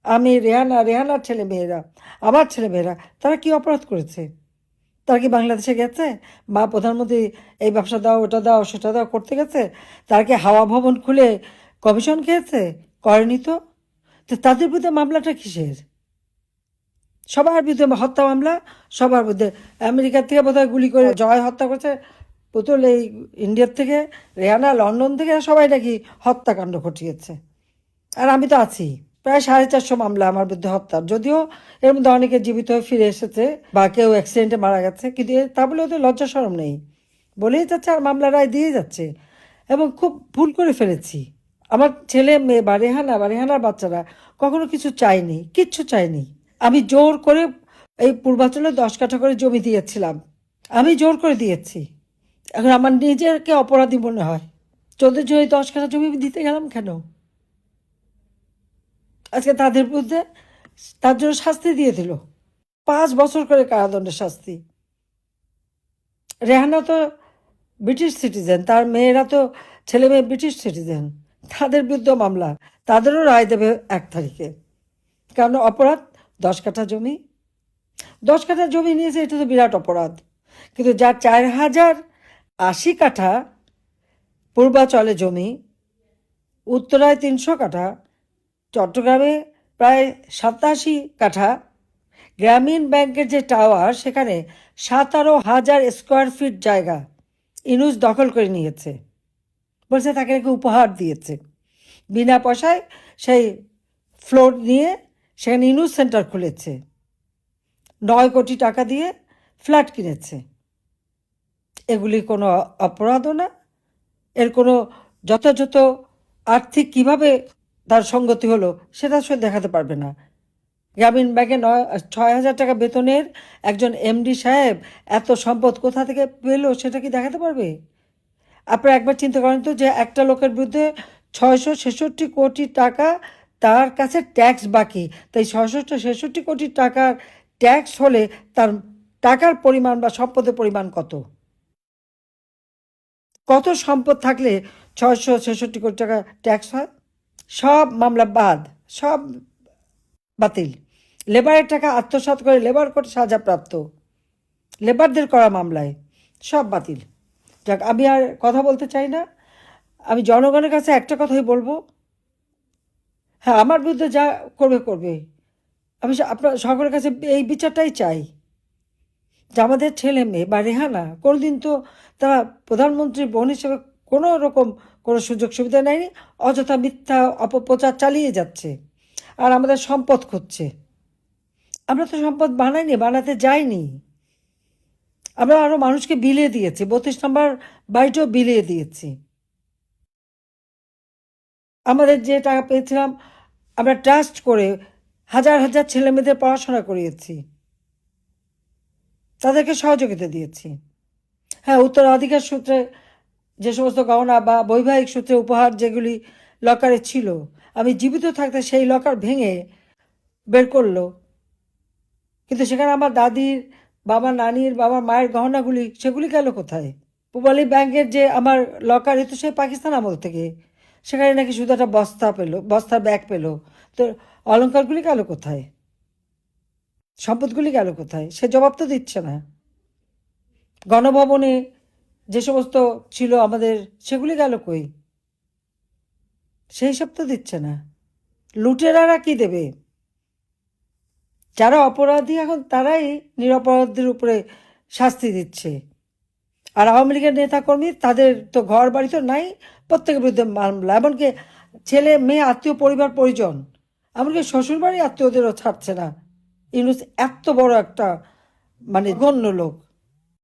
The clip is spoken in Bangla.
আমি রেহানার ছেলে মেয়েরা, আমার ছেলে মেয়েরা, তারা কি অপরাধ করেছে? তারা কি বাংলাদেশে গেছে বা প্রধানমন্ত্রী এই ব্যবসা দাও, ওটা দাও, সেটা দাও করতে গেছে? তারা কি হাওয়া ভবন খুলে কমিশন খেয়েছে? করেনি তো। তো তাদের বিরুদ্ধে মামলাটা কিসের? সবার বিরুদ্ধে হত্যা মামলা, সবার বিরুদ্ধে। আমেরিকার থেকে বোধহয় গুলি করে জয় হত্যা করেছে, পুতুল এই ইন্ডিয়ার থেকে, রেহানা লন্ডন থেকে, সবাই নাকি হত্যাকাণ্ড ঘটিয়েছে। আর আমি তো আছি। প্রায় 450 মামলা আমার বিরুদ্ধে হত্যার, যদিও এর মধ্যে অনেকে জীবিত হয়ে ফিরে এসেছে বা কেউ অ্যাক্সিডেন্টে মারা গেছে, কিন্তু তা বলে ওদের লজ্জা শরম নেই, বলেই যাচ্ছে আর মামলা রায় দিয়ে যাচ্ছে। এবং খুব ভুল করে ফেলেছি। আমার ছেলে মেয়ে বা রেহানার বাচ্চারা কখনো কিছু চায়নি, কিচ্ছু চায়নি। আমি জোর করে এই পূর্বাঞ্চলে 10 কাঠা করে জমি দিয়েছিলাম, আমি জোর করে দিয়েছি। এখন আমার নিজেকে অপরাধী মনে হয়, তোদের জন্য 10 কাঠা জমি দিতে গেলাম কেন? আজকে তাদের বিরুদ্ধে তার জন্য শাস্তি দিয়ে দিল, 5 বছর করে কারাদণ্ডের শাস্তি। রেহানা তো ব্রিটিশ সিটিজেন, তার মেয়েরা তো ছেলে মেয়ে ব্রিটিশ সিটিজেন, তাদের বিরুদ্ধে মামলা, তাদেরও রায় দেবে 1 তারিখে। কারণ অপরাধ 10 কাঠা জমি, 10 কাঠা জমি নিয়েছে, এটা তো বিরাট অপরাধ। কিন্তু যার 4080 কাঠা পূর্বাচলে জমি, উত্তরায় 300 কাঠা, চট্টগ্রামে প্রায় 87 কাঠা, গ্রামীণ ব্যাংকের যে টাওয়ার সেখানে 17,000 স্কোয়ার ফিট জায়গা ইনুস দখল করে নিয়েছে, বলছে তাকে নাকি উপহার দিয়েছে। বিনা পয়সায় সেই ফ্লোর নিয়ে সেখানে ইনুস সেন্টার খুলেছে, 9 কোটি টাকা দিয়ে ফ্ল্যাট কিনেছে। এগুলি কোনো অপরাধও না, এর কোনো যথাযথ আর্থিক কিভাবে তার সঙ্গতি হলো সেটা সে দেখাতে পারবে না। গ্রামীণ ব্যাংকে 6,000 টাকা বেতনের একজন এমডি সাহেব এত সম্পদ কোথা থেকে পেলো সেটা কি দেখাতে পারবে? আপনারা একবার চিন্তা করেন তো, যে একটা লোকের বিরুদ্ধে 666 কোটি টাকা তার কাছে ট্যাক্স বাকি, তাই 666 কোটি টাকার ট্যাক্স হলে তার টাকার পরিমাণ বা সম্পদের পরিমাণ কত? কত সম্পদ থাকলে 666 কোটি টাকা ট্যাক্স হয়? সব মামলা বাদ, সব বাতিল। লেবারের টাকা আত্মসাৎ করে লেবার কোর্ট সাজাপ্রাপ্ত, লেবারদের করা মামলায় সব বাতিল। যাক, আমি আর কথা বলতে চাই না। আমি জনগণের কাছে একটা কথাই বলবো, হ্যাঁ, আমার বিরুদ্ধে যা করবে করবে, আমি আপনার সকলের কাছে এই বিচারটাই চাই, যে আমাদের ছেলে মেয়ে বা রেহানা কোনোদিন তো তারা প্রধানমন্ত্রীর বোন হিসেবে কোনো রকম কোনো সুযোগ সুবিধা নেয়নি, অযথা মিথ্যা অপপ্রচার চালিয়ে যাচ্ছে আর আমাদের সম্পদ খুঁজছে। আমরা তো সম্পদ বানাইনি, বানাতে যাইনি। আমরা আরও মানুষকে বিলিয়ে দিয়েছি, 32 নম্বর বাড়িটাও বিলিয়ে দিয়েছি। আমাদের যে টাকা পেয়েছিলাম আমরা ট্রাস্ট করে হাজার হাজার ছেলেমেয়েদের পড়াশোনা করিয়েছি, তাদেরকে সহযোগিতা দিয়েছি। হ্যাঁ, উত্তরাধিকার সূত্রে যে সমস্ত গহনা বা বৈবাহিক সূত্রে উপহার যেগুলি লকারে ছিল, আমি জীবিত থাকতে সেই লকার ভেঙে বের করলো, কিন্তু সেখানে আমার দাদির, বাবা নানির, বাবা মায়ের গহনাগুলি, সেগুলি গেল কোথায়? পূবালী ব্যাংকের যে আমার লকার, এ তো সেই পাকিস্তান আমল থেকে, সেখানে নাকি শুধু একটা বস্তা পেলো, বস্তার ব্যাগ পেলো, তো অলংকারগুলি গেল কোথায়? সম্পদগুলি গেল কোথায়? সে জবাব তো দিচ্ছে না। গণভবনে যে সমস্ত ছিল আমাদের, সেগুলি গেল কই? সেই সব তো দিচ্ছে না। লুটেরারা কি দেবে? যারা অপরাধী এখন তারাই নিরপরাধীর উপরে শাস্তি দিচ্ছে। আর আওয়ামী লীগের নেতাকর্মী, তাদের তো ঘর বাড়ি তো নাই, প্রত্যেকের বিরুদ্ধে মামলা, এমনকি ছেলে মেয়ে আত্মীয় পরিবার পরিজন, এমনকি শ্বশুরবাড়ি আত্মীয়দেরও ছাড়ছে না। ইউনুস এত বড় একটা মানে গণ্য লোক।